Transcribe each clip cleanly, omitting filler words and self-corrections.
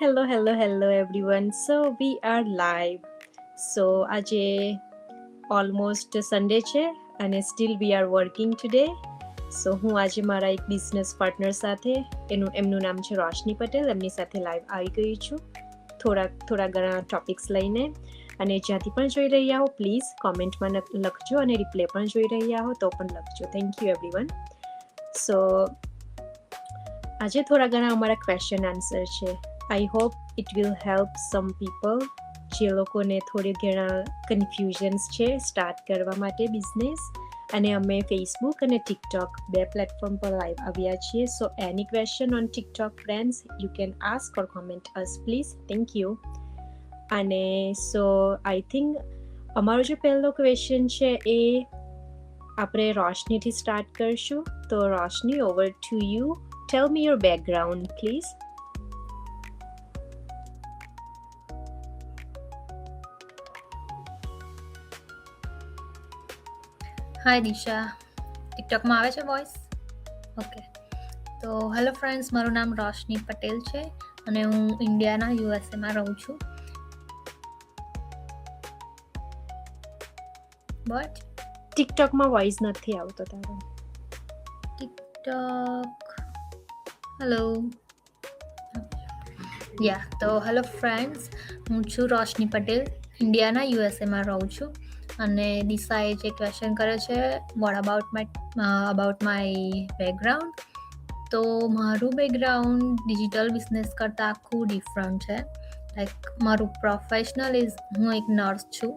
Hello everyone. So we are live. So આજે almost Sunday છે અને still we are working today. So હું આજે મારા એક બિઝનેસ પાર્ટનર સાથે એમનું નામ છે રોશની પટેલ, એમની સાથે લાઈવ આવી ગઈ છું થોડા ઘણા ટોપિક્સ લઈને. અને જ્યાંથી પણ જોઈ રહ્યા હો પ્લીઝ કોમેન્ટમાં લખજો અને રિપ્લે પણ જોઈ રહ્યા હો તો પણ લખજો. Thank you everyone. સો આજે થોડા ઘણા અમારા ક્વેશ્ચન આન્સર છે. I hope it will help some people જે લોકોને થોડી ઘણા કન્ફ્યુઝન્સ છે સ્ટાર્ટ કરવા માટે બિઝનેસ. અને અમે ફેસબુક અને ટિકટોક બે પ્લેટફોર્મ પર લાઈવ આવ્યા છીએ. So any question on TikTok friends you can ask or comment us please. Thank you. અને સો આઈ થિંક અમારો જે પહેલો ક્વેશ્ચન છે એ આપણે રોશનીથી સ્ટાર્ટ કરશું. તો Roshni, over to you. Tell me your background please. Hi Disha, ટિકટોકમાં આવે છે વોઇસ? ઓકે. તો હેલો ફ્રેન્ડ્સ, મારું નામ રોશની પટેલ છે અને હું ઇન્ડિયાના યુએસએમાં રહું છું. બટ ટિકટોકમાં વોઇસ નથી આવતો તારો. TikTok, hello. તો હેલો ફ્રેન્ડ્સ, હું છું રોશની પટેલ, ઇન્ડિયાના યુએસએમાં રહું છું. અને દિશાએ જે ક્વેશ્ચન કરે છે અબાઉટ માય બેકગ્રાઉન્ડ, તો મારું બેકગ્રાઉન્ડ ડિજિટલ બિઝનેસ કરતાં આખું ડિફરન્ટ છે. લાઈક મારું પ્રોફેશનલ હું એક નર્સ છું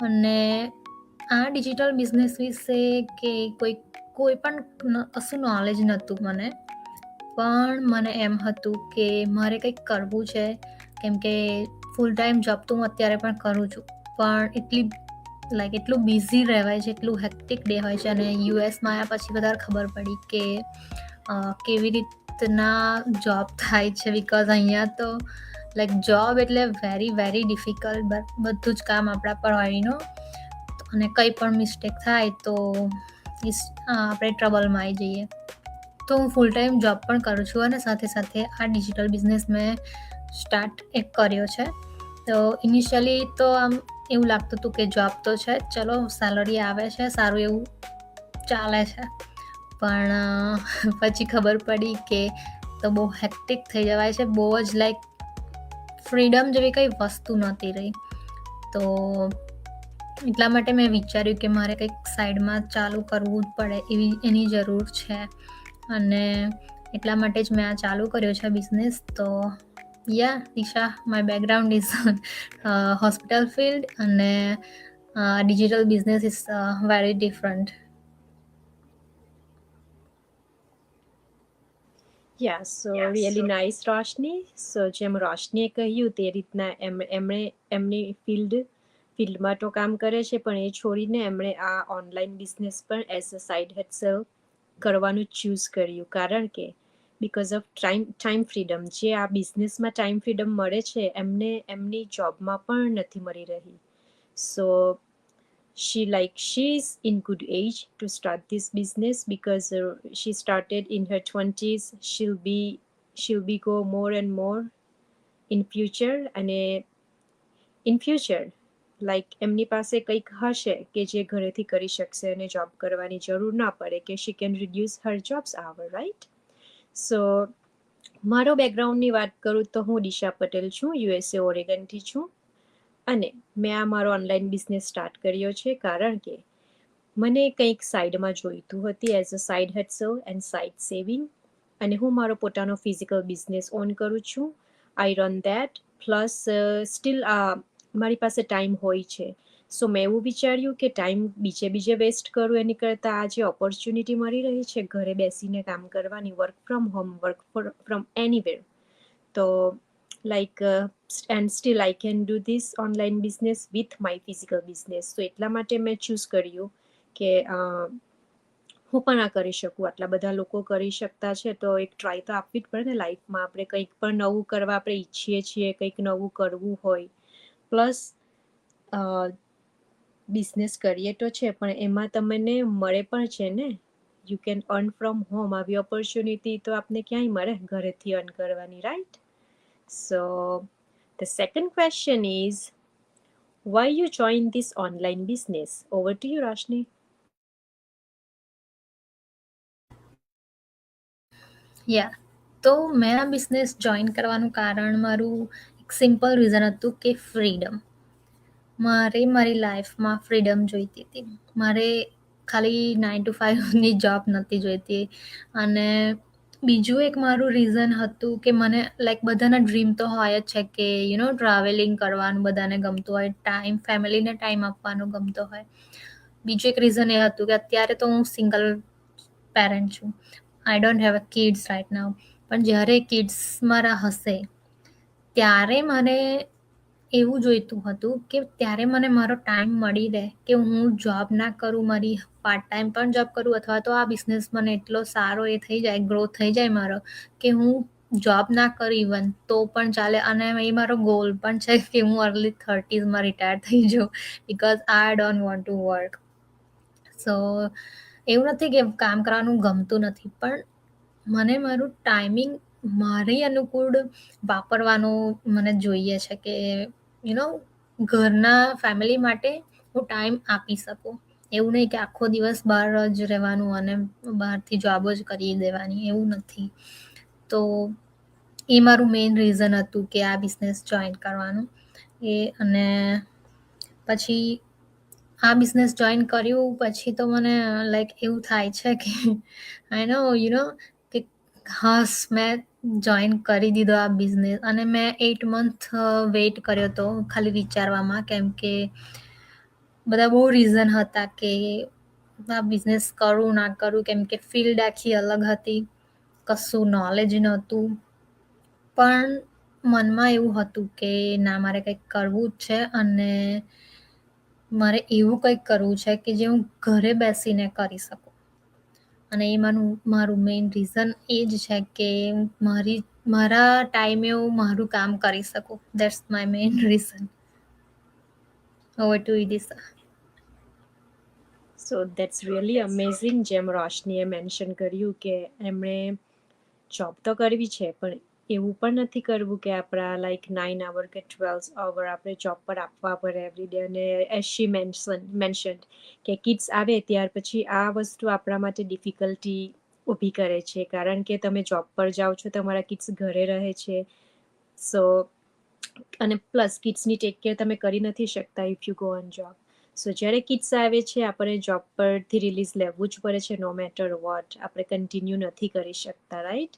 અને આ ડિજિટલ બિઝનેસ વિશે કે કોઈ પણ કશું નોલેજ નહોતું મને. પણ મને એમ હતું કે મારે કંઈક કરવું છે, કેમ કે ફૂલ ટાઈમ જોબ તો હું અત્યારે પણ કરું છું, પણ એટલું બિઝી રહેવાય છે, એટલું હેક્ટિક ડે હોય છે. અને યુએસમાં આવ્યા પછી વધારે ખબર પડી કે કેવી રીતના જોબ થાય છે. બિકોઝ અહીંયા તો જોબ એટલે વેરી વેરી ડિફિકલ્ટ, બધું જ કામ આપણા પર હોય અને કંઈ પણ મિસ્ટેક થાય તો આપણે ટ્રબલમાં આવી જઈએ. તો હું ફૂલ ટાઈમ જોબ પણ કરું છું અને સાથે સાથે આ ડિજિટલ બિઝનેસ મેં સ્ટાર્ટ કર્યો છે. તો ઇનિશિયલી તો આમ એવું લાગતું હતું કે જોબ તો છે, ચલો સેલરી આવે છે, સારું એવું ચાલે છે. પણ પછી ખબર પડી કે તો બહુ હેક્ટિક થઈ જવાય છે, બહુ જ ફ્રીડમ જેવી કંઈ વસ્તુ નહોતી રહી. તો એટલા માટે મેં વિચાર્યું કે મારે કંઈક સાઈડમાં ચાલુ કરવું જ પડે, એની જરૂર છે. અને એટલા માટે જ મેં આ ચાલુ કર્યો છે બિઝનેસ. તો Disha, my background is hospital field અને digital business is very different. So really nice Roshni. So જેમ રોશનીએ કહ્યું તે રીતના એમણે એમની ફિલ્ડમાં તો કામ કરે છે, પણ એ છોડીને એમણે આ ઓનલાઈન બિઝનેસ પણ એઝ અ સાઇડ હેસલ કરવાનું ચૂઝ કર્યું. કારણ કે બિકોઝ ઓફ ટાઈમ ફ્રીડમ, જે આ બિઝનેસમાં ટાઈમ ફ્રીડમ મળે છે એમને એમની જોબમાં પણ નથી મળી રહી. સો she's in good age to start this business because she started in her 20s. she'll be go more and more in future. અને in future એમની પાસે કંઈક હશે કે જે ઘરેથી કરી શકશે અને જોબ કરવાની જરૂર ના પડે, કે she can reduce her jobs hour, right? સો મારો બેકગ્રાઉન્ડની વાત કરું તો હું દિશા પટેલ છું, યુએસએ ઓરેગનથી છું. અને મેં આ મારો ઓનલાઈન બિઝનેસ સ્ટાર્ટ કર્યો છે કારણ કે મને કંઈક સાઈડમાં જોઈતું હતી as a side hustle and side saving. અને હું મારો પોતાનો ફિઝિકલ બિઝનેસ ઓન કરું છું. I run that plus steel મારી પાસે ટાઈમ હોય છે. સો મેં એવું વિચાર્યું કે ટાઈમ બીજે વેસ્ટ કરું એની કરતાં આ જે ઓપોર્ચ્યુનિટી મળી રહી છે ઘરે બેસીને કામ કરવાની, work from home, work from anywhere, તો and still I can do this online business with my physical business. So એટલા માટે મેં ચૂઝ કર્યું કે હું પણ આ કરી શકું. આટલા બધા લોકો કરી શકતા છે તો એક ટ્રાય તો આપવી જ પડે ને લાઈફમાં. આપણે કંઈક પણ નવું કરવા આપણે ઈચ્છીએ છીએ, કંઈક નવું કરવું હોય. પ્લસ બિઝનેસ કરીએ તો છે પણ એમાં તમને મળે પણ છે ને, you can earn from home. આવી ઓપોર્ચ્યુનિટી તો આપને ક્યાંય મળે ઘરેથી અર્ન કરવાની, right? So the second question is, why you joined this online business? Over to you, Rashni. યા તો મેં આ બિઝનેસ જોઈન કરવાનું કારણ મારું એક સિમ્પલ રીઝન હતું કે ફ્રીડમ. મારે મારી લાઈફમાં ફ્રીડમ જોઈતી હતી. મારે ખાલી 9 to 5ની જોબ નહોતી જોઈતી. અને બીજું એક મારું રીઝન હતું કે મને લાઈક બધાના ડ્રીમ તો હોય જ છે કે ટ્રાવેલિંગ કરવાનું બધાને ગમતું હોય, ફેમિલીને ટાઈમ આપવાનો ગમતો હોય. બીજું એક રીઝન એ હતું કે અત્યારે તો હું સિંગલ પેરેન્ટ છું. I don't have a kids right now. પણ જ્યારે કિડ્સ મારા હશે ત્યારે મને એવું જોઈતું હતું કે ત્યારે મને મારો ટાઈમ મળી રહે કે હું જોબ ના કરું, મારી પાર્ટ ટાઈમ પણ જોબ કરું, અથવા તો આ બિઝનેસ મને એટલો સારો એ થઈ જાય, ગ્રોથ થઈ જાય મારો, કે હું જોબ ના કરું ઇવન તો પણ ચાલે. અને એ મારો ગોલ પણ છે કે હું અર્લી 30sમાં રિટાયર થઈ જાઉં, because I don't want to work. So એવું નથી કે કામ કરવાનું ગમતું નથી, પણ મને મારું ટાઈમિંગ મારી અનુકૂળ વાપરવાનું મને જોઈએ છે કે ઘરના ફેમિલી માટે હું ટાઈમ આપી શકું. એવું નહીં કે આખો દિવસ બહાર જ રહેવાનું અને બહારથી જોબ જ કરી દેવાની, એવું નથી. તો એ મારું મેઇન રીઝન હતું કે આ બિઝનેસ જોઈન કરવાનું. અને પછી આ બિઝનેસ જોઈન કર્યું પછી તો મને લાઈક એવું થાય છે કે આઈ નો કે હાશ, મેં જોઈન કરી દીધો આ બિઝનેસ. અને મેં 8 month વેઇટ કર્યો હતો ખાલી વિચારવામાં, કેમ કે બધા બહુ રીઝન હતા કે આ બિઝનેસ કરું ના કરું, કેમ કે ફિલ્ડ આખી અલગ હતી, કશું નોલેજ નહોતું. પણ મનમાં એવું હતું કે ના, મારે કંઈક કરવું જ છે અને મારે એવું કંઈક કરવું છે કે જે હું ઘરે બેસીને કરી શકું. અને એ મારું મેઇન રીઝન એ જ છે કે મારા ટાઈમે હું મારું કામ કરી શકું. That's my main reason. Over to Vidisha. So that's really amazing. જેમ રોશનીએ મેન્શન કર્યું કે એમણે જોબ તો કરવી છે, પણ એવું પણ નથી કરવું કે આપણા લાઈક 9 hour કે 12 hour આપણે જોબ પર આપવા પડે એવરીડે. અને એઝ શી મેન્શન કે કિડ્સ આવે ત્યાર પછી આ વસ્તુ આપણા માટે ડિફિકલ્ટી ઊભી કરે છે, કારણ કે તમે જોબ પર જાઓ છો, તમારા કિડ્સ ઘરે રહે છે. સો અને પ્લસ કિડ્સની ટેક કેર તમે કરી નથી શકતા if you go on job. So જ્યારે કિડ્સ આવે છે આપણે જોબ પરથી રિલીઝ લેવું જ પડે છે, નો મેટર વોટ. આપણે કન્ટિન્યુ નથી કરી શકતા, રાઈટ?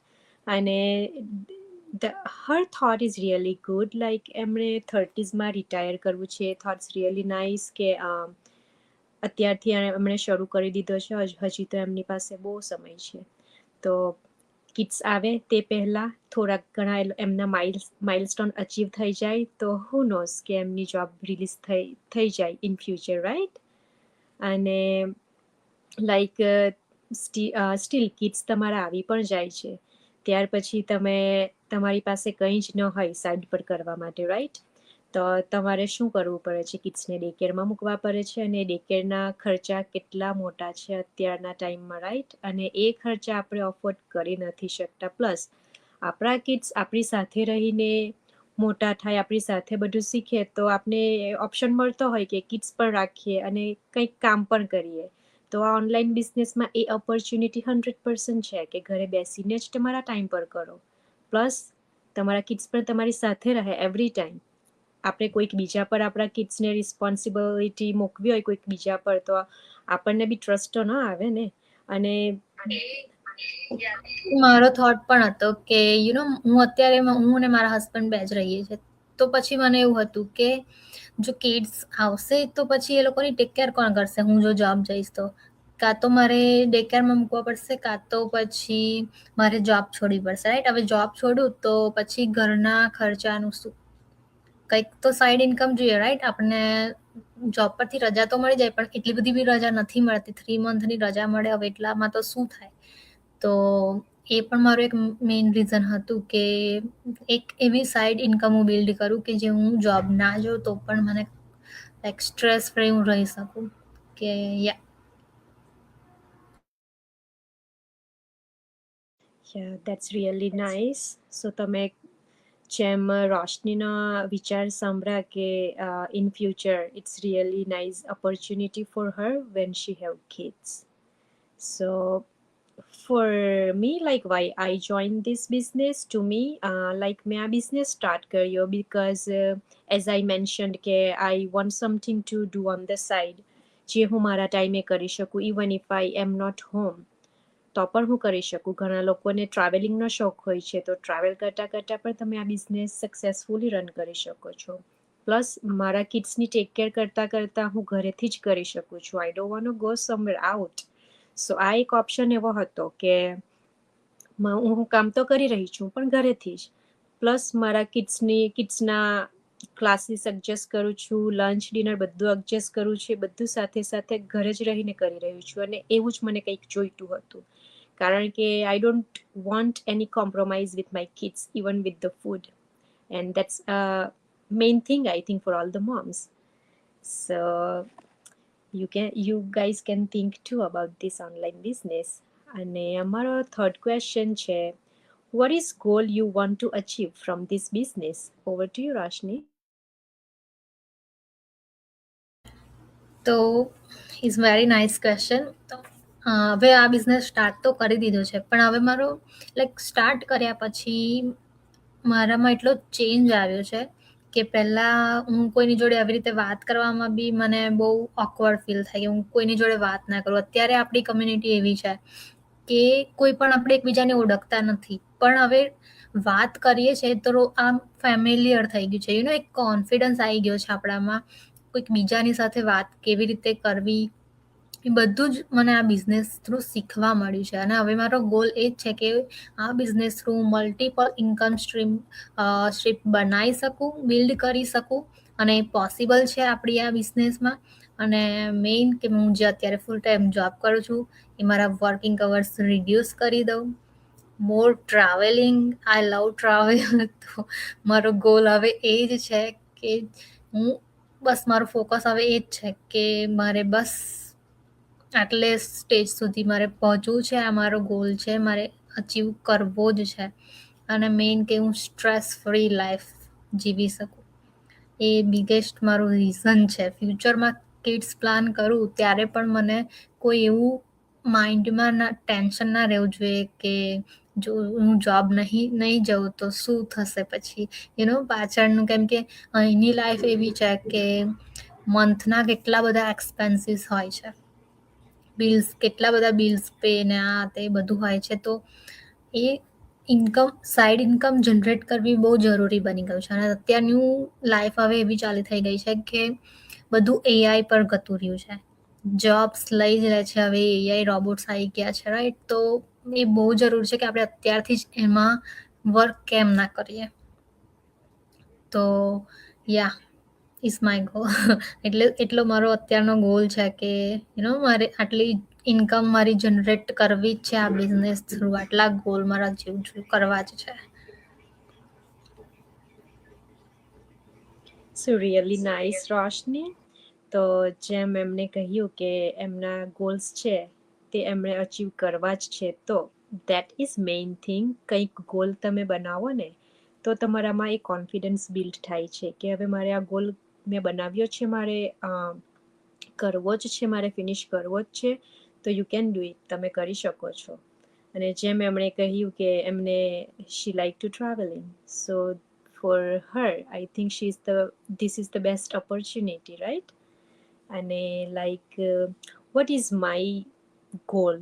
અને her thought is really good. Like એમણે 30sમાં રિટાયર કરવું છે, થોટ્સ રિયલી નાઇસ કે અત્યારથી એમણે શરૂ કરી દીધો છે. હજી તો એમની પાસે બહુ સમય છે. તો કિડ્સ આવે તે પહેલાં થોડાક ઘણા એમના માઇલસ્ટોન અચીવ થઈ જાય તો હુ નોઝ કે એમની જોબ રિલીઝ થઈ જાય ઇન ફ્યુચર, રાઈટ? અને લાઈક સ્ટીલ કિડ્સ તમારા આવી પણ જાય છે ત્યાર પછી તમારી પાસે કંઈ જ ન હોય સાઈડ પર કરવા માટે, રાઈટ? તો તમારે શું કરવું પડે છે? કિડ્સને ડે કેરમાં મૂકવા પડે છે, અને ડે કેરના ખર્ચા કેટલા મોટા છે અત્યારના ટાઈમમાં, રાઈટ? અને એ ખર્ચા આપણે અફોર્ડ કરી નથી શકતા. પ્લસ આપણા કિડ્સ આપણી સાથે રહીને મોટા થાય, આપણી સાથે બધું શીખે, તો આપણે ઓપ્શન મળતો હોય કે કિડ્સ પણ રાખીએ અને કંઈક કામ પણ કરીએ. તો આ ઓનલાઈન બિઝનેસમાં એ ઓપોર્ચ્યુનિટી 100% છે કે ઘરે બેસીને જ તમારા ટાઈમ પર કરો, પ્લસ તમારા કિડ્સ પણ તમારી સાથે રહે એવરી ટાઈમ. આપણે કોઈક બીજા પર આપણા કિડ્સને રિસ્પોન્સિબિલિટી મૂકવી હોય કોઈક બીજા પર, તો આપણને બી ટ્રસ્ટ તો ન આવે ને. અને મારો થોટ પણ હતો કે હું અત્યારે હું અને મારા હસબન્ડ બે જ રહીએ છીએ. તો પછી મને એવું હતું કે જો કિડ્સ આવશે તો પછી એ લોકોની ટેક કેર કોણ કરશે? હું જો જોબ જઈશ તો કાં તો મારે ડે કેરમાં મૂકવા પડશે, કાં તો પછી મારે જોબ છોડવી પડશે, રાઈટ? હવે જોબ છોડું તો પછી ઘરના ખર્ચાનું શું? કંઈક તો સાઈડ ઇન્કમ જોઈએ, રાઈટ? આપણને જોબ પરથી રજા તો મળી જાય, પણ એટલી બધી બી રજા નથી મળતી. 3 monthની રજા મળે, હવે એટલામાં તો શું થાય? તો એ પણ મારું એક મેઇન રીઝન હતું કે એક એવી સાઈડ ઇન્કમ હું બિલ્ડ કરું કે જે હું જોબ ના જાઉં તો પણ મને લાઈક સ્ટ્રેસ ફ્રી હું રહી શકું કે yeah. That's really nice. So તમે જેમ રોશનીના વિચાર સાંભળ્યા કે in future it's really nice opportunity for her when she have kids. So for me, like why I joined this business, to me, like મેં આ business start કર્યો because as I mentioned કે I want something to do on the side જે હું મારા ટાઈમે કરી શકું even if I am not home. તો પણ હું કરી શકું. ઘણા લોકોને ટ્રાવેલિંગનો શોખ હોય છે તો ટ્રાવેલ કરતાં કરતાં પણ તમે આ બિઝનેસ સક્સેસફુલી રન કરી શકો છો. પ્લસ મારા કિડ્સની ટેક કેર કરતાં કરતાં હું ઘરેથી જ કરી શકું છું. I don't want to go somewhere out. So આ એક ઓપ્શન એવો હતો કે હું કામ તો કરી રહી છું પણ ઘરેથી જ. પ્લસ મારા કિડ્સના ક્લાસીસ એડજસ્ટ કરું છું, લંચ ડિનર બધું એડજસ્ટ કરું છું, બધું સાથે સાથે ઘરે જ રહીને કરી રહ્યું છું. અને એવું જ મને કંઈક જોઈતું હતું કારણ કે આઈ don't want any compromise with my kids even with the food. And that's main thing I think for all the moms. So you guys can think too about this online business. અને અમારો third question છે, what is goal you want to achieve from this business? Over to you, Rashni. તો is very nice question. તો હવે આ business start તો કરી દીધો છે, પણ હવે મારો લાઈક સ્ટાર્ટ કર્યા પછી મારામાં એટલો ચેન્જ આવ્યો છે કે પહેલાં હું કોઈની જોડે આવી રીતે વાત કરવામાં બી મને બહુ ઓકવર્ડ ફીલ થાય કે હું કોઈની જોડે વાત ના કરું. અત્યારે આપણી કમ્યુનિટી એવી છે કે કોઈ પણ આપણે એકબીજાને ઓળખતા નથી, પણ હવે વાત કરીએ છીએ તો આમ ફેમિલિયર થઈ ગયું છે. એક કોન્ફિડન્સ આવી ગયો છે આપણામાં, કોઈક બીજાની સાથે વાત કેવી રીતે કરવી એ બધું જ મને આ બિઝનેસ થ્રુ શીખવા મળ્યું છે. અને હવે મારો ગોલ એ જ છે કે આ business through multiple income stream બનાવી શકું, બિલ્ડ કરી શકું, અને પોસિબલ છે આપણી આ બિઝનેસમાં. અને મેઇન કે હું જે અત્યારે ફૂલ ટાઈમ જોબ કરું છું એ મારા વર્કિંગ અવર્સ રિડ્યુસ કરી દઉં. મોર ટ્રાવેલિંગ, આઈ લવ ટ્રાવેલ. તો મારો ગોલ હવે એ જ છે કે હું બસ મારું ફોકસ હવે એ જ છે કે મારે બસ આટલે સ્ટેજ સુધી મારે પહોંચવું છે. આ મારો ગોલ છે, મારે અચીવ કરવો જ છે. અને મેઇન કે હું સ્ટ્રેસ ફ્રી લાઈફ જીવી શકું, એ બિગેસ્ટ મારું રીઝન છે. ફ્યુચરમાં કિડ્સ પ્લાન કરું ત્યારે પણ મને કોઈ એવું માઇન્ડમાં ટેન્શન ના રહેવું જોઈએ કે જો હું જોબ નહીં જાઉં તો શું થશે પછી પાછળનું. કેમ કે અહીંની લાઈફ એવી છે કે મંથના કેટલા બધા એક્સપેન્સીસ હોય છે, કેટલા બધા બિલ્સ પે ને આ તે બધું હોય છે. તો એ સાઈડ ઇન્કમ જનરેટ કરવી બહુ જરૂરી બની ગયું છે. અને અત્યારનું લાઈફ હવે એવી ચાલી થઈ ગઈ છે કે બધું એઆઈ પર ગતું રહ્યું છે, જોબ્સ લઈ જ લે છે હવે એઆઈ, રોબોટ્સ આવી ગયા છે, રાઈટ? તો એ બહુ જરૂરી છે કે આપણે અત્યારથી જ એમાં વર્ક કેમ ના કરીએ. તો યા ઇઝ માય ગોલ. એટલો મારો અત્યારનો ગોલ છે કે મારે આટલી ઇન્કમ મારી જનરેટ કરવી જ છે આ બિઝનેસ થ્રુ. આટલા ગોલ મારા કરવા જ છે. સો રિયલી નાઇસ, રોશની. તો જેમ એમને કહ્યું કે એમના ગોલ્સ છે તે એમણે અચીવ કરવા જ છે, તો દેટ ઇઝ મેઇન થિંગ. કંઈક ગોલ તમે બનાવો ને તો તમારામાં એ કોન્ફિડન્સ બિલ્ડ થાય છે કે હવે મારે આ ગોલ મેં બનાવ્યો છે, મારે કરવો જ છે, મારે ફિનિશ કરવો જ છે. તો યુ કેન ડુ ઇટ, તમે કરી શકો છો. અને જેમ એમણે કહ્યું કે એમને she like to travelling, so for her I think this is the best opportunity, right? અને like what is my goal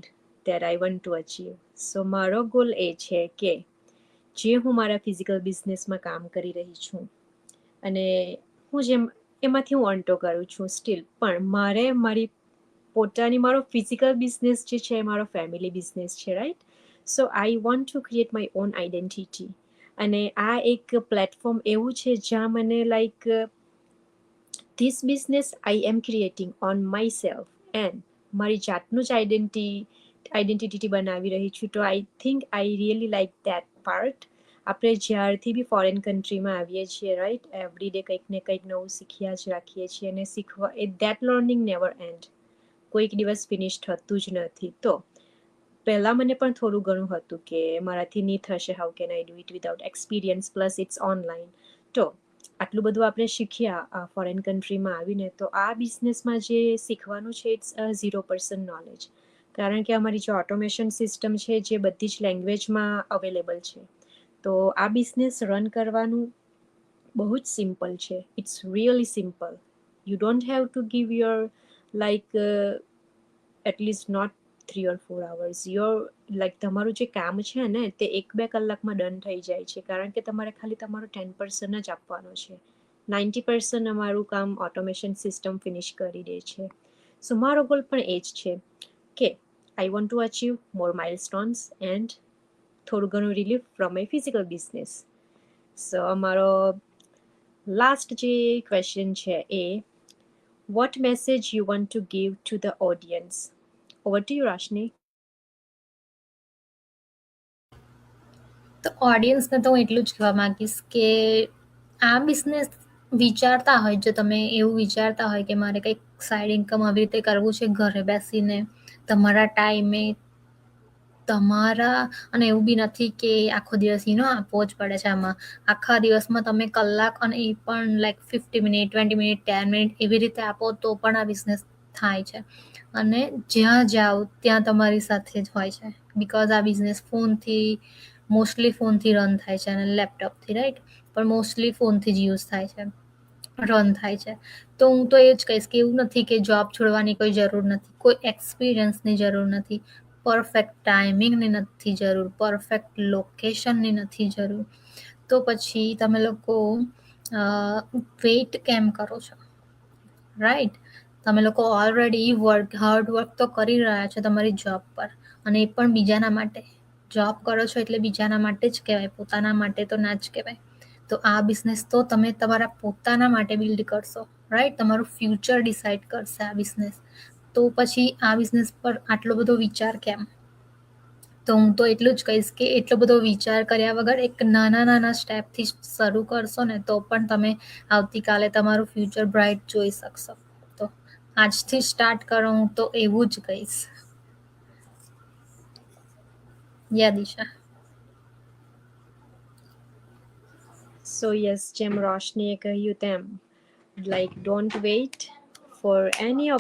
that I want to achieve? So મારો ગોલ એ છે કે જે હું મારા ફિઝિકલ બિઝનેસમાં કામ કરી રહી છું અને હું જેમ એમાંથી હું અર્ન તો કરું છું સ્ટીલ, પણ મારી પોતાની મારો ફિઝિકલ બિઝનેસ જે છે એ મારો ફેમિલી બિઝનેસ છે, right? So I want to create my own identity. અને આ એક પ્લેટફોર્મ એવું છે જ્યાં મને like this business I am creating on my self and મારી જાતનું જ આઈડેન્ટિટી બનાવી રહી છું. તો I think I really like that part. આપણે જ્યારથી બી ફોરેન કન્ટ્રીમાં આવીએ છીએ, રાઈટ, એવરી ડે કંઈક ને કંઈક નવું શીખ્યા જ રાખીએ છીએ અને દેટ લર્નિંગ નેવર એન્ડ. કોઈક દિવસ ફિનિશ થતું જ નથી. તો પહેલાં મને પણ થોડું ઘણું હતું કે મારાથી નહીં થશે, how can I do it without experience, plus it's online. તો આટલું બધું આપણે શીખ્યા ફોરેન કન્ટ્રીમાં આવીને, તો આ બિઝનેસમાં જે શીખવાનું છે ઇટ્સ 0% નોલેજ. કારણ કે અમારી જે ઓટોમેશન સિસ્ટમ છે જે બધી જ લેંગ્વેજમાં અવેલેબલ છે. તો આ બિઝનેસ રન કરવાનું બહુ જ સિમ્પલ છે. It's really simple. You don't have to give your like at least not 3 or 4 hours. Your like તમારું જે કામ છે ને તે 1-2 કલાકમાં ડન થઈ જાય છે, કારણ કે તમારે ખાલી તમારો 10% જ આપવાનો છે. 90% અમારું કામ ઓટોમેશન સિસ્ટમ ફિનિશ કરી દે છે. સો મારો ગોલ પણ એ જ છે કે I want to achieve more milestones and થોડું ઘણું relief from my physical business. So અમારો લાસ્ટ જે ક્વેશ્ચન છે એ, what message you want to give to the audience? Over to you, Rashni. તો ઓડિયન્સને તો હું એટલું જ કહેવા માંગીશ કે આ બિઝનેસ વિચારતા હોય, જો તમે એવું વિચારતા હોય કે મારે કંઈક સાઈડ ઇન્કમ આવી રીતે કરવું છે ઘરે બેસીને તમારા ટાઈમે તમારા, અને એવું બી નથી કે આખો દિવસ આપવો જ પડે છે આમાં. આખા દિવસમાં તમે કલાક, અને એ પણ લાઈક 50 મિનિટ, 20 મિનિટ, 10 મિનિટ એવી રીતે આપો તો પણ આ બિઝનેસ થાય છે. અને જ્યાં જાઓ ત્યાં તમારી સાથે જ હોય છે, બિકોઝ આ બિઝનેસ મોસ્ટલી ફોનથી રન થાય છે અને લેપટોપથી, રાઈટ? પણ મોસ્ટલી ફોનથી જ યુઝ થાય છે, રન થાય છે. તો હું તો એ જ કહીશ કે એવું નથી કે જોબ છોડવાની કોઈ જરૂર નથી, કોઈ એક્સપિરિયન્સની જરૂર નથી, પરફેક્ટ ટાઈમિંગની નથી જરૂર, પરફેક્ટ લોકેશનની નથી જરૂર. તો પછી તમે લોકો વેઇટ કેમ કરો છો, રાઈટ? તમે લોકો ઓલરેડી હાર્ડ વર્ક તો કરી રહ્યા છો તમારી જોબ પર, અને એ પણ બીજાના માટે. જોબ કરો છો એટલે બીજાના માટે જ કહેવાય, પોતાના માટે તો ના જ કહેવાય. તો આ બિઝનેસ તો તમે તમારા પોતાના માટે બિલ્ડ કરશો, રાઈટ? તમારું ફ્યુચર ડિસાઇડ કરશે આ બિઝનેસ. તો પછી આ બિઝનેસ પર આટલો બધો વિચાર કેમ? તો હું તો એટલું જ કહીશ કે એટલો બધો વિચાર કર્યા વગર એક નાના સ્ટેપથી શરૂ કરશો ને તો પણ તમે આવતીકાલે તમારું ફ્યુચર બ્રાઇટ જોઈ શકશો. તો આજથી સ્ટાર્ટ કરો, હું તો એવું જ કહીશ. યા દિશા? સો યસ, જેમ રોશનીએ કહ્યું તેમ, like don't weight four any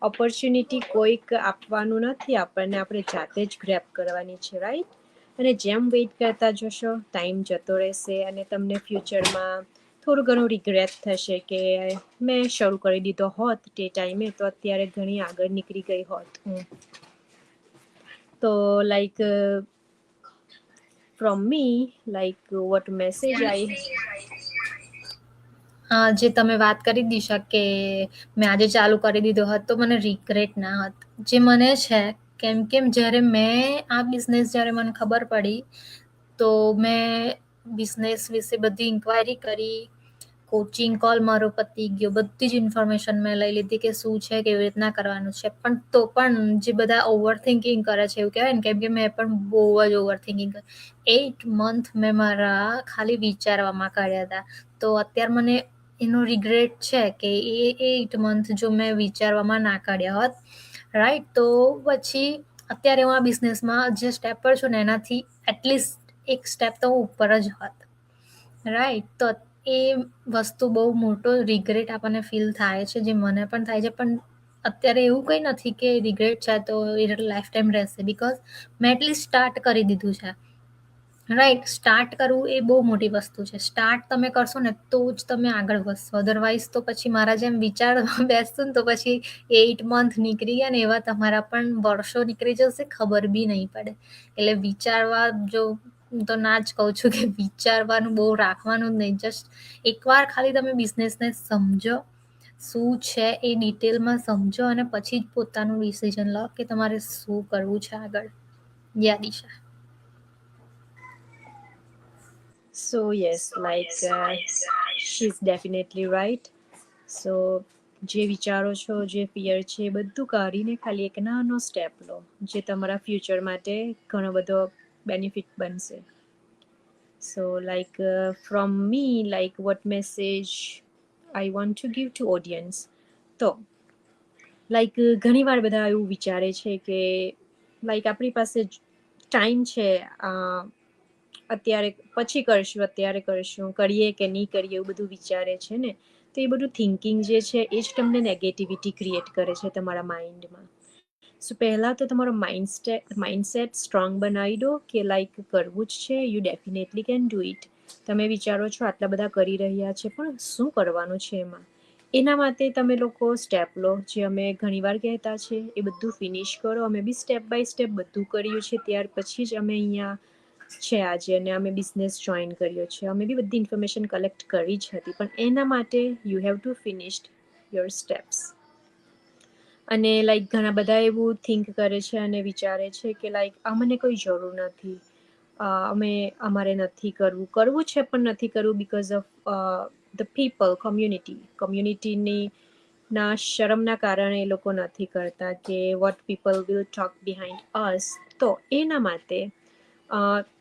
opportunity કોઈક આપવાનું નથી આપણને, આપણે જાતે જ ગ્રેપ કરવાની છે, રાઈટ? અને જેમ વેઇટ કરતા જશો ટાઈમ જતો રહેશે અને તમને ફ્યુચરમાં થોડું ઘણું રિગ્રેટ થશે કે મેં શરૂ કરી દીધો હોત તે ટાઈમે તો અત્યારે ઘણી આગળ નીકળી ગઈ હોત હું. તો like from me, like what message જે તમે વાત કરી દિશા કે મેં આજે ચાલુ કરી દીધો હોત તો મને રિગ્રેટ ના હોત, જે મને છે. કેમ જ્યારે આ બિઝનેસ જ્યારે મને ખબર પડી તો મેં બિઝનેસ વિશે બધી ઇન્ક્વાયરી કરી, કોચિંગ કોલ મારો પતી ગયો, બધી જ ઇન્ફોર્મેશન મેં લઈ લીધી કે શું છે, કેવી રીતના કરવાનું છે. પણ તો પણ જે બધા ઓવર થિંકિંગ કરે છે એવું કહેવાય ને, કેમ કે મેં પણ બહુ જ ઓવર થિંકિંગ કરી. 8 મંથ મેં મારા ખાલી વિચારવામાં કાઢ્યા હતા. તો અત્યારે મને એનો રિગ્રેટ છે કે એ 8 મંથ જો મેં વિચારવામાં ના કાઢ્યા હોત, રાઈટ? તો પછી અત્યારે હું આ બિઝનેસમાં જે સ્ટેપ પર છું ને એનાથી એટલીસ્ટ એક સ્ટેપ તો હું ઉપર જ હોત, રાઈટ? તો એ વસ્તુ બહુ મોટો રિગ્રેટ આપણને ફીલ થાય છે, જે મને પણ થાય છે. પણ અત્યારે એવું કંઈ નથી કે રિગ્રેટ છે તો એ લાઈફ ટાઈમ રહેશે, બિકોઝ મેં એટલીસ્ટ સ્ટાર્ટ કરી દીધું છે, રાઈટ? સ્ટાર્ટ કરવું એ બહુ મોટી વસ્તુ છે. સ્ટાર્ટ તમે કરશો ને તો જ તમે આગળ વધશો, અધરવાઇઝ તો પછી મારા જેમ વિચારવા બેસશો ને તો પછી 8 મંથ નીકળી ગયા ને એવા તમારા પણ વર્ષો નીકળી જશે, ખબર બી નહીં પડે. એટલે વિચારવા, જો હું તો ના જ કહું છું કે વિચારવાનું બહુ રાખવાનું જ નહીં. જસ્ટ એકવાર ખાલી તમે બિઝનેસને સમજો, શું છે એ ડિટેલમાં સમજો, અને પછી જ પોતાનું ડિસિઝન લો કે તમારે શું કરવું છે આગળ. યા દિશા? So yes, like she's definitely right. So જે વિચારો છો, જે ફિયર છે એ બધું કાઢીને ખાલી એક નાનો સ્ટેપ લો, જે તમારા ફ્યુચર માટે ઘણો બધો બેનિફિટ બનશે. So like from me, like what message I want to give to audience. તો લાઈક ઘણીવાર બધા એવું વિચારે છે કે લાઈક આપણી પાસે ટાઈમ છે, અત્યારે પછી કરશું, અત્યારે કરશું, કરીએ કે નહીં કરીએ એવું બધું વિચારે છે ને, તો એ બધું થિંકિંગ જે છે એ જ તમને નેગેટિવિટી ક્રિએટ કરે છે તમારા માઇન્ડમાં. સો પહેલાં તો તમારો માઇન્ડસેટ સ્ટ્રોંગ બનાવી દો કે લાઈક કરવું જ છે, you definitely can do it. તમે વિચારો છો આટલા બધા કરી રહ્યા છે, પણ શું કરવાનું છે એમાં? એના માટે તમે લોકો સ્ટેપ લો, જે અમે ઘણીવાર કહેતા છે એ બધું ફિનિશ કરો. અમે બી સ્ટેપ બાય સ્ટેપ બધું કર્યું છે, ત્યાર પછી જ અમે અહીંયા છે આજે, અને અમે બિઝનેસ જોઈન કર્યો છે. અમે બી બધી ઇન્ફોર્મેશન કલેક્ટ કરી જ હતી, પણ એના માટે you have to finish your steps. અને લાઈક ઘણા બધા એવું થિંક કરે છે અને વિચારે છે કે લાઈક અમને કોઈ જરૂર નથી, અમારે નથી કરવું છે પણ નથી કરવું બિકોઝ ઓફ ધ પીપલ, કમ્યુનિટીની ના શરમના કારણે એ લોકો નથી કરતા કે what people will talk behind us. તો એના માટે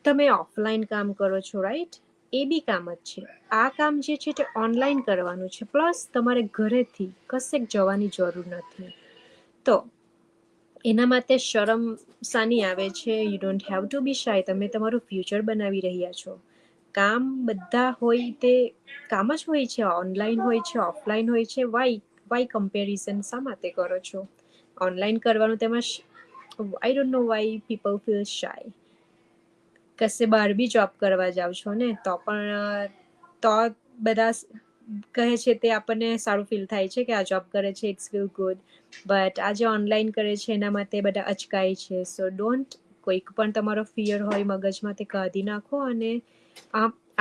તમે ઓફલાઈન કામ કરો છો, રાઈટ? એ બી કામ જ છે. આ કામ જે છે તે ઓનલાઈન કરવાનું છે, પ્લસ તમારે ઘરેથી કશેક જવાની જરૂર નથી. તો એના માટે શરમ સાની આવે છે? યુ ડોન્ટ હેવ ટુ બી શાય. તમે તમારું ફ્યુચર બનાવી રહ્યા છો. કામ બધા હોય તે કામ જ હોય છે, ઓનલાઈન હોય છે, ઓફલાઈન હોય છે. વાય કમ્પેરિઝન શા માટે કરો છો? ઓનલાઈન કરવાનું તેમાં I don't know why people feel shy. કશે બહાર બી જોબ કરવા જાઓ છો ને તો પણ તો બધા કહે છે તે આપણને સારું ફીલ થાય છે કે આ જોબ કરે છે, ઇટ્સ ફીલ ગુડ. બટ આ જે ઓનલાઈન કરે છે એના માટે બધા અચકાય છે. સો ડોન્ટ, કોઈક પણ તમારો ફિયર હોય મગજમાં તે કાઢી નાખો, અને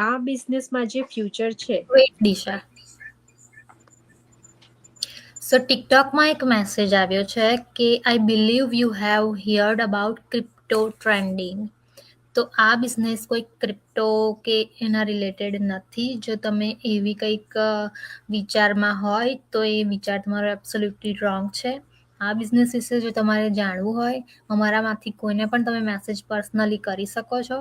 આ બિઝનેસમાં જે ફ્યુચર છે. વેઇટ દિશા, સો ટિકટોકમાં એક મેસેજ આવ્યો છે કે I believe you have heard about crypto trending. તો આ બિઝનેસ કોઈ ક્રિપ્ટો કે એના રિલેટેડ નથી. જો તમે એવી કંઈક વિચારમાં હોય તો એ વિચાર તમારો એબ્સોલ્યુટલી રોંગ છે. આ બિઝનેસ વિશે જો તમારે જાણવું હોય, અમારામાંથી કોઈને પણ તમે મેસેજ પર્સનલી કરી શકો છો,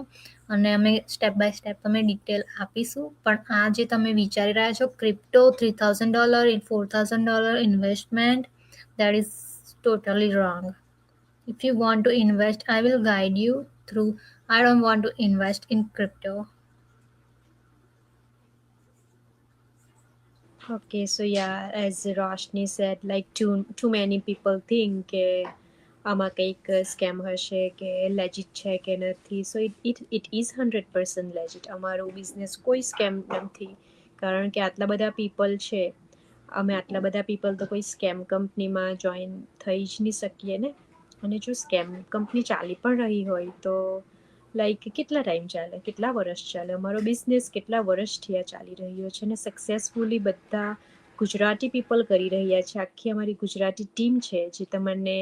અને અમે સ્ટેપ બાય સ્ટેપ તમે ડિટેલ આપીશું. પણ આ જે તમે વિચારી રહ્યા છો crypto, $3,000 in $4,000 investment, that is totally wrong. If you want to invest, I will guide you through. I don't want to invest in crypto. Okay, so yeah, as Roshni said, like too many people think કે આમાં કંઈક scam હશે કે legit છે કે નથી. So it is 100% legit. અમારો business કોઈ સ્કેમ નથી, કારણ કે આટલા બધા પીપલ છે. અમે આટલા બધા પીપલ તો કોઈ સ્કેમ કંપનીમાં જોઈન થઈ જ નહીં શકીએ ને. અને જો સ્કેમ કંપની ચાલી પણ રહી હોય તો લાઈક કેટલા ટાઈમ ચાલે, કેટલા વર્ષ ચાલે? અમારો બિઝનેસ કેટલા વર્ષથી આ ચાલી રહ્યો છે અને સક્સેસફુલી બધા ગુજરાતી પીપલ કરી રહ્યા છે. આખી અમારી ગુજરાતી ટીમ છે જે તમને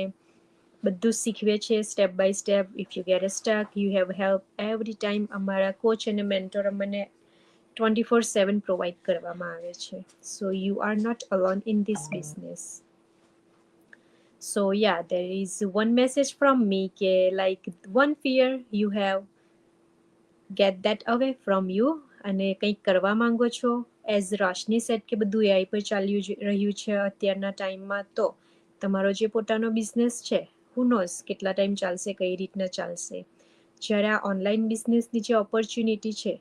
બધું શીખવે છે step by step. If you get stuck, you have help every time. અમારા કોચ અને મેન્ટર અમને 24/7 પ્રોવાઈડ કરવામાં આવે છે. So you are not alone in this business. So yeah, there is one message from me કે like one fear you have, get that away from you. અને કંઈક કરવા માંગો છો, એઝ રોશની સેટ કે બધું એઆઈ પર ચાલ્યું રહ્યું છે અત્યારના ટાઈમમાં, તો તમારો જે પોતાનો બિઝનેસ છે, હુ નોઝ કેટલા ટાઈમ ચાલશે, કઈ રીતના ચાલશે. જ્યારે આ ઓનલાઈન બિઝનેસની જે ઓપોર્ચ્યુનિટી છે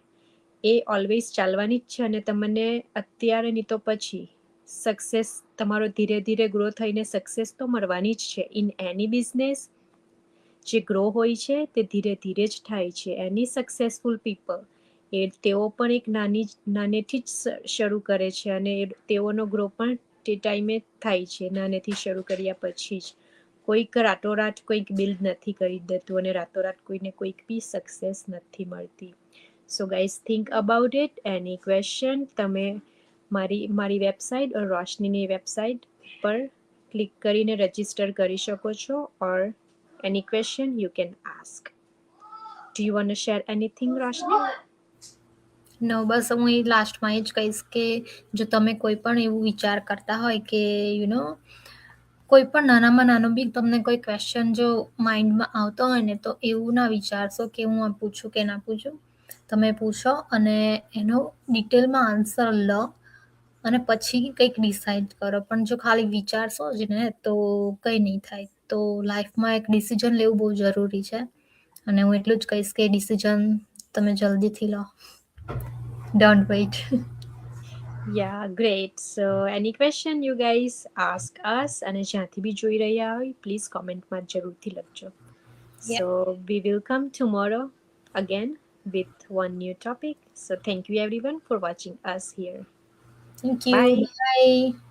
એ ઓલવેઝ ચાલવાની જ છે, અને તમને અત્યારે નહીં તો પછી સક્સેસ તમારો ધીરે ધીરે ગ્રો થઈને સક્સેસ તો મળવાની જ છે. ઇન એની બિઝનેસ જે ગ્રો હોય છે તે ધીરે ધીરે જ થાય છે. એની સક્સેસફુલ પીપલ તેઓ પણ એક નાનેથી જ શરૂ કરે છે, અને તેઓનો ગ્રો પણ તે ટાઈમે થાય છે, નાનેથી શરૂ કર્યા પછી જ. કોઈક રાતોરાત કોઈક બિલ્ડ નથી કરી દેતું, અને રાતોરાત કોઈને કોઈક બી સક્સેસ નથી મળતી. So guys, think about it. Any question તમે મારી વેબસાઇટ ઓર રોશનીની વેબસાઇટ પર ક્લિક કરીને રજિસ્ટર કરી શકો છો. ઓર any question you can ask. Do you want to share anything, Roshni? નો, બસ હું એ લાસ્ટમાં એ જ કહીશ કે જો તમે કોઈ પણ એવું વિચાર કરતા હોય કે કોઈ પણ નાનામાં નાનો બી તમને કોઈ ક્વેશ્ચન જો માઇન્ડમાં આવતો હોય ને, તો એવું ના વિચારશો કે હું આ પૂછું કે ના પૂછું. તમે પૂછો અને એનો ડિટેલમાં આન્સર લો, અને પછી કંઈક ડિસાઈડ કરો. પણ જો ખાલી વિચારશો જ ને તો કંઈ નહીં થાય. તો લાઈફમાં એક ડિસિઝન લેવું બહુ જરૂરી છે અને હું એટલું જ કહીશ કે ડિસિઝન તમે જલ્દીથી લો. Don't wait. Yeah, great. So any question you guys ask us અને જ્યાંથી બી જોઈ રહ્યા હોય પ્લીઝ કોમેન્ટમાં જરૂરથી લખજો. Yeah. So we will come tomorrow again with one new topic. So thank you everyone for watching us here. Thank you. Bye. Bye.